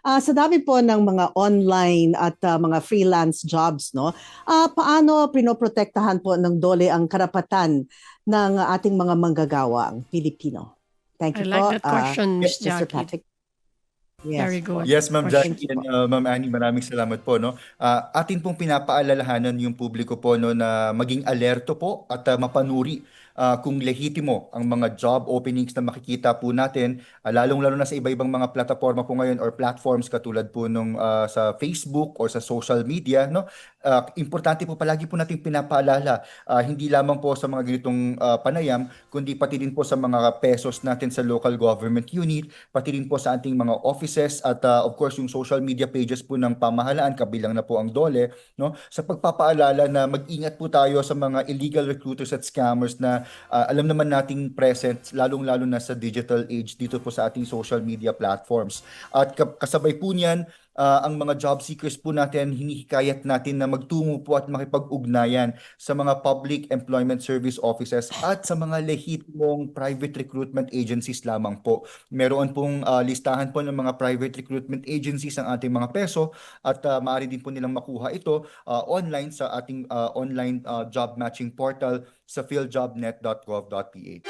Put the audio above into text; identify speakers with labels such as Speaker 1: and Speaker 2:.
Speaker 1: Sa dami po ng mga online at mga freelance jobs, no? Paano pinoprotektahan po ng DOLE ang karapatan ng ating mga manggagawang Pilipino? Thank
Speaker 2: I
Speaker 1: you
Speaker 2: like
Speaker 1: po,
Speaker 2: that question, Miss
Speaker 1: Mr.
Speaker 2: Jackie.
Speaker 1: Patrick. Yes
Speaker 2: Very
Speaker 1: po.
Speaker 2: good
Speaker 3: Yes, Ma'am
Speaker 2: question.
Speaker 1: Thank
Speaker 3: Jackie
Speaker 1: you
Speaker 3: and
Speaker 1: po.
Speaker 3: Ma'am Annie, maraming salamat po, no. Atin pong pinapaalalahanan yung publiko po, no, na maging alerto po at mapanuri kung lehitimo ang mga job openings na makikita po natin, lalong-lalo na sa iba-ibang mga plataforma po ngayon or platforms katulad po nung sa Facebook or sa social media, no. Importante po palagi po nating pinapaalala, hindi lamang po sa mga ganitong panayam, kundi pati din po sa mga pesos natin sa local government unit, pati rin po sa ating mga offices at of course yung social media pages po ng pamahalaan, kabilang na po ang DOLE, no? Sa pagpapaalala na mag-ingat po tayo sa mga illegal recruiters at scammers na alam naman nating present, lalong-lalo na sa digital age dito po sa ating social media platforms. At kasabay po niyan, ang mga job seekers po natin, hinihikayat natin na magtungo po at makipag-ugnayan sa mga public employment service offices at sa mga lehitimong private recruitment agencies lamang po. Meron pong listahan po ng mga private recruitment agencies ang ating mga peso at maaari din po nilang makuha ito online sa ating online job matching portal sa philjobnet.gov.ph.